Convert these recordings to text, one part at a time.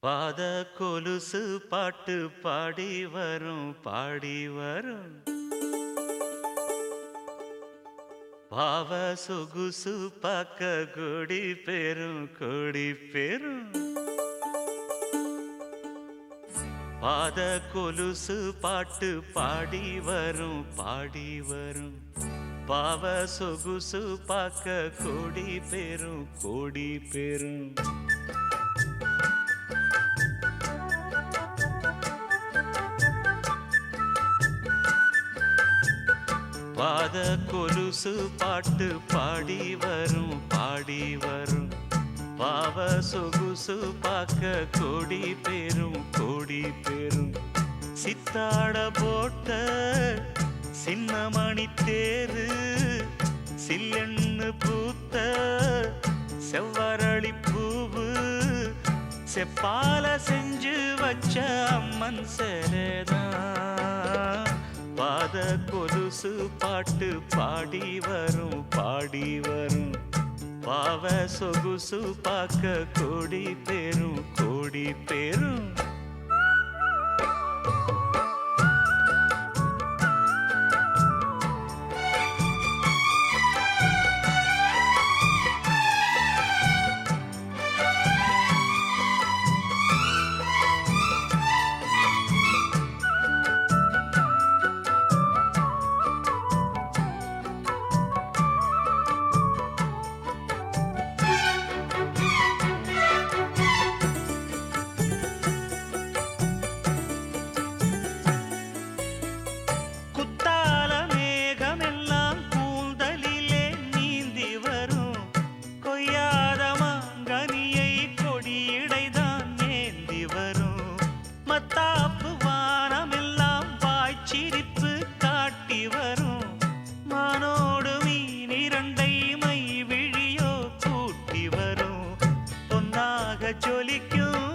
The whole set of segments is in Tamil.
பாத கொலுசு பாட்டு பாடி வரும் பாடி வரும் பாவ சொகுசு பாக்க கொடி பெரும் கொடி பெரும் பாத கொலுசு பாட்டு பாடி வரும் பாடி வரும் பாவ சொகுசு பாக்க கொடி பெரும் கொடி பெரும் பாத கொலுசு பாட்டு பாடி வரும் பாடி வரும் பாவ சொகுசு பாக்க கொடி பெரும் கொடி பெரும் சித்தாட போட்ட சின்னமணி தேரு சில்லெண்ணு பூத்த செவ்வரளி பூவு செப்பால செஞ்சு வச்ச அம்மன் சேரதான் பாத கொலுசு பாட்டு பாடி வரும் பாடி வரும் பாவ சொகுசு பாக்க கொடி பெரும் கொடி பெரும் மத்தாப்பு வானமெல்லாம் வாய்ச்சிரிப்பு காட்டி வரும் மானோடு மீன் இரண்டை மை விழியோ கூட்டி வரும் பொன்னாக ஜொலிக்கும்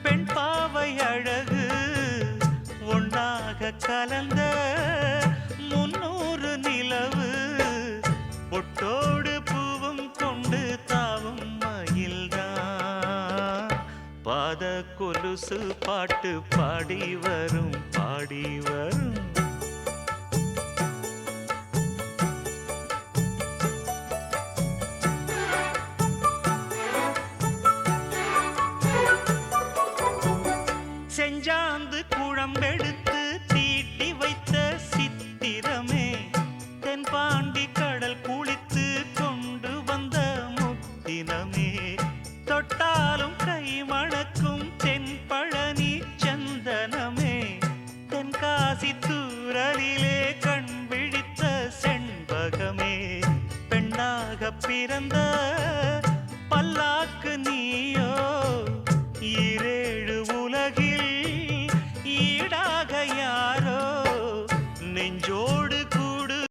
பெண் பாவை அழகு ஒன்னாக கலந்த 300 நிலவு பொட்டோடு பூவும் கொண்டு தாவும் மயில்தான் பாத கொலுசு பாட்டு பாடி வரும் பாடி வரும் செஞ்சாந்து குழம்பெடுத்து தீட்டி வைத்த சித்திரமே தென்பாண்டி கடல் குளித்து கொண்டு வந்த முத்தினமே தொட்டாலும் கை மணக்கும் தென்பழனி சந்தனமே தென்காசி தூரலிலே கண் விழித்த செண்பகமே பெண்ணாக பிறந்த பல்லாக்கு நீயோ